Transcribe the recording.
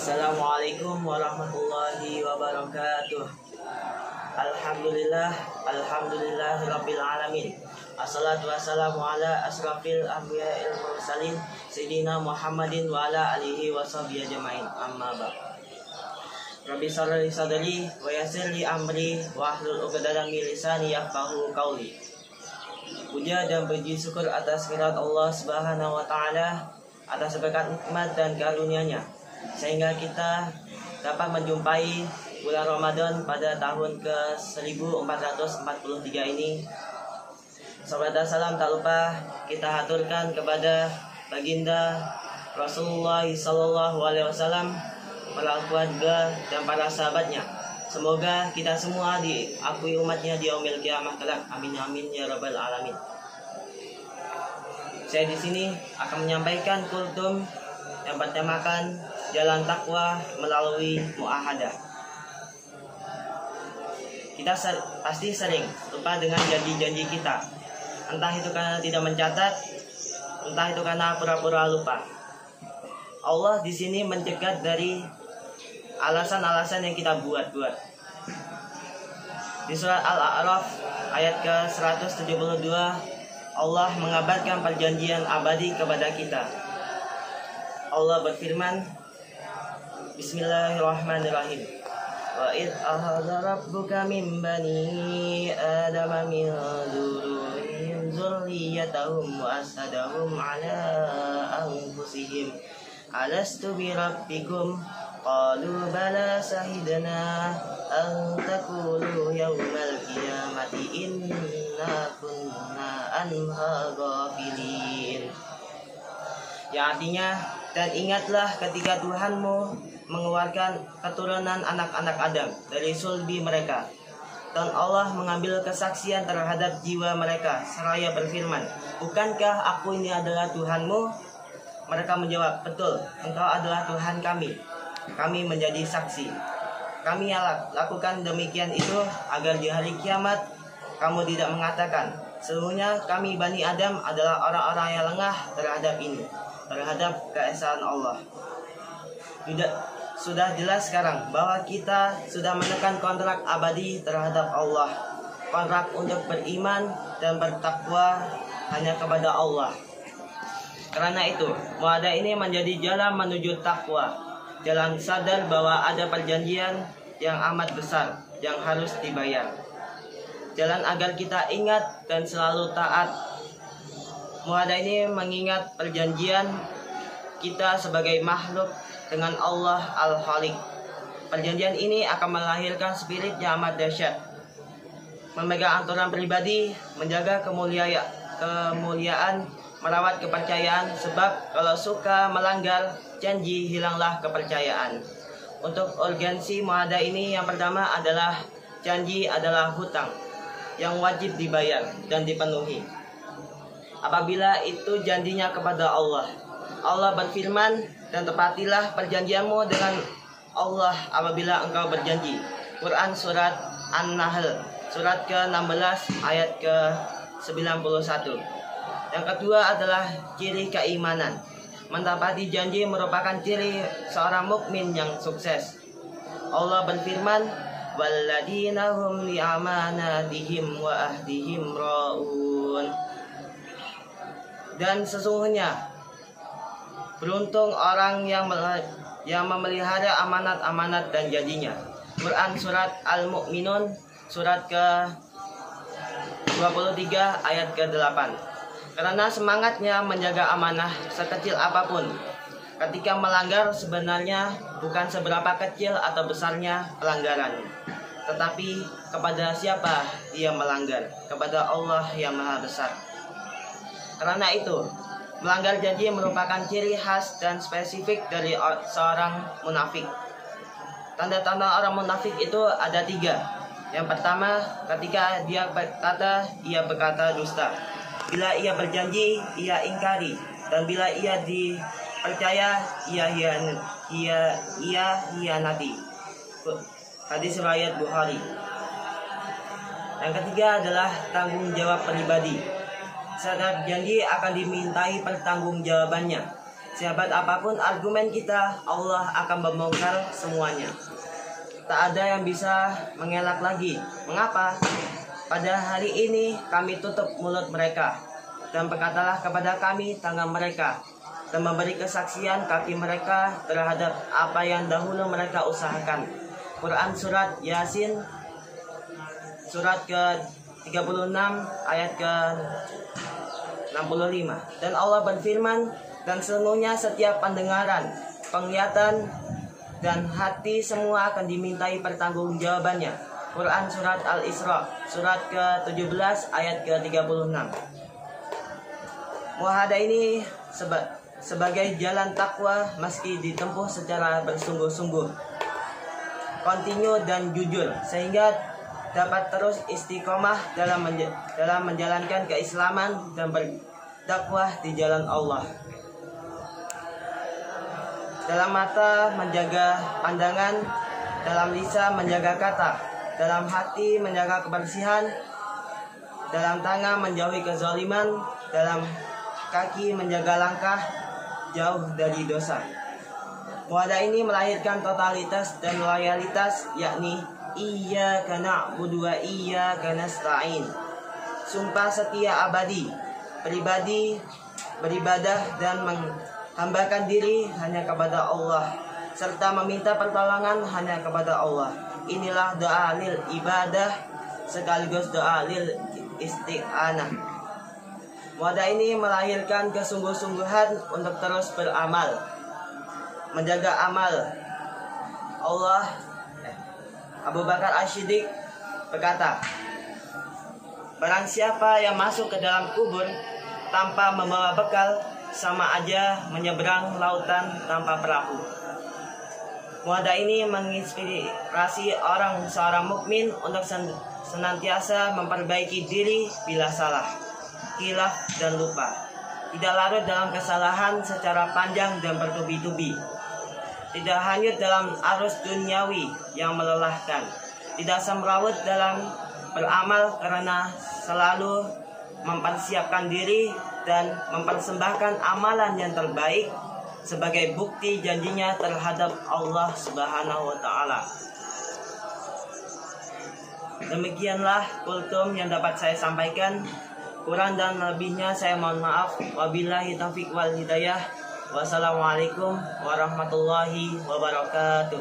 Assalamualaikum warahmatullahi wabarakatuh. Alhamdulillahirabbil alamin. Assalatu wassalamu ala asrafil anbiya'il mursalin sayyidina Muhammadin wa ala alihi washabihi ajmain. Amma ba'd. Rabbi shrah li sadri wa yassir li amri wa hlul 'uqdatam min lisani yafqahu qawli. Puja dan puji syukur atas kehadirat Allah Subhanahu wa taala, atas berkat nikmat dan karunia-Nya, sehingga kita dapat menjumpai bulan Ramadan pada tahun ke-1443 ini. Salam dan salam tak lupa kita haturkan kepada baginda Rasulullah SAW, para keluarga dan para sahabatnya. Semoga kita semua diakui umatnya di yaumil qiyamah kelak. Amin amin ya rabbal alamin. Saya di sini akan menyampaikan kultum yang bertemakan jalan takwa melalui muahadah. Kita pasti sering lupa dengan janji-janji kita. Entah itu karena tidak mencatat, entah itu karena pura-pura lupa. Allah di sini mencegah dari alasan-alasan yang kita buat-buat. Di surat Al-A'raf ayat ke-172, Allah mengabarkan perjanjian abadi kepada kita. Allah berfirman, Bismillahirrahmanirrahim. Wa id akhadha rabbuka min bani adama min dzurriyyatihim dzurriyyatahum wa ashhadahum ala anfusihim alastu bi rabbikum qalu bala shahidna an taqulu yawmal qiyamati inna kunna anha ghafilin. Yang artinya, dan ingatlah ketika Tuhanmu mengeluarkan keturunan anak-anak Adam dari sulbi mereka, dan Allah mengambil kesaksian terhadap jiwa mereka seraya berfirman, bukankah aku ini adalah Tuhanmu? Mereka menjawab, betul, engkau adalah Tuhan kami. Kami menjadi saksi. Kami lakukan demikian itu agar di hari kiamat kamu tidak mengatakan, sesungguhnya kami Bani Adam adalah orang-orang yang lengah terhadap ini, terhadap keesaan Allah. Sudah jelas sekarang bahwa kita sudah menekan kontrak abadi terhadap Allah. Kontrak untuk beriman dan bertakwa hanya kepada Allah. Karena itu, muahadah ini menjadi jalan menuju takwa. Jalan sadar bahwa ada perjanjian yang amat besar yang harus dibayar. Jalan agar kita ingat dan selalu taat. Muahadah ini mengingat perjanjian kita sebagai makhluk dengan Allah Al-Khaliq. Perjanjian ini akan melahirkan spirit yang amat dahsyat. Memegang aturan pribadi, menjaga kemuliaan, merawat kepercayaan, sebab kalau suka melanggar janji, hilanglah kepercayaan. Untuk urgensi muahadah ini, yang pertama adalah janji adalah hutang yang wajib dibayar dan dipenuhi. Apabila itu janjinya kepada Allah, Allah berfirman, dan tepatilah perjanjianmu dengan Allah apabila engkau berjanji. Quran surat An-Nahl surat ke-16 ayat ke-91. Yang kedua adalah ciri keimanan. Mentepati janji merupakan ciri seorang mukmin yang sukses. Allah berfirman, walladzina hum li amanatihim wa ahdihim ra'un. Dan sesungguhnya beruntung orang yang memelihara amanat-amanat dan janjinya. Quran surat Al-Mu'minun surat ke-23 ayat ke-8. Karena semangatnya menjaga amanah sekecil apapun, ketika melanggar sebenarnya bukan seberapa kecil atau besarnya pelanggaran, tetapi kepada siapa dia melanggar, kepada Allah yang Maha Besar. Karena itu, melanggar janji merupakan ciri khas dan spesifik dari seorang munafik. Tanda-tanda orang munafik itu ada 3. Yang pertama, ketika dia berkata dusta. Bila ia berjanji, ia ingkari. Dan bila ia dipercaya, ia hianati. Hadis riwayat Bukhari. Yang ketiga adalah tanggung jawab pribadi. Setiap janji akan dimintai pertanggungjawabannya. Sehebat apapun argumen kita, Allah akan membongkar semuanya. Tak ada yang bisa mengelak lagi. Mengapa? Pada hari ini kami tutup mulut mereka, dan berkatalah kepada kami tangan mereka, dan memberi kesaksian kaki mereka terhadap apa yang dahulu mereka usahakan. Quran Surat Yasin, surat ke-36 ayat ke-65. Dan Allah berfirman, dan sesungguhnya setiap pendengaran, penglihatan, dan hati semua akan dimintai pertanggungjawabannya. Quran Surat Al-Isra, surat ke-17 ayat ke-36. Muahadah ini sebagai jalan takwa meski ditempuh secara bersungguh-sungguh, kontinu dan jujur, sehingga dapat terus istiqomah dalam menjalankan keislaman dan berdakwah di jalan Allah. Dalam mata menjaga pandangan, dalam lisan menjaga kata, dalam hati menjaga kebersihan, dalam tangan menjauhi kezaliman, dalam kaki menjaga langkah jauh dari dosa. Muahadah ini melahirkan totalitas dan loyalitas, yakni iyyaka na'budu wa iyyaka nasta'in. Sumpah setia abadi, pribadi, beribadah dan menghambakan diri hanya kepada Allah, serta meminta pertolongan hanya kepada Allah. Inilah doa lil ibadah sekaligus doa lil isti'anah. Muahadah ini melahirkan kesungguh-sungguhan untuk terus beramal, menjaga amal. Abu Bakar As-Siddiq berkata, barang siapa yang masuk ke dalam kubur tanpa membawa bekal, sama aja menyeberang lautan tanpa perahu. Muahadah ini menginspirasi seorang mukmin untuk senantiasa memperbaiki diri bila salah, khilaf dan lupa. Tidak larut dalam kesalahan secara panjang dan bertubi-tubi. Tidak hanyut dalam arus duniawi yang melelahkan. Tidak semrawut dalam beramal karena selalu mempersiapkan diri dan mempersembahkan amalan yang terbaik sebagai bukti janjinya terhadap Allah Subhanahu wa Ta'ala. Demikianlah kultum yang dapat saya sampaikan. Kurang dan lebihnya saya mohon maaf. Wabillahi taufiq wal hidayah. Wassalamualaikum warahmatullahi wabarakatuh.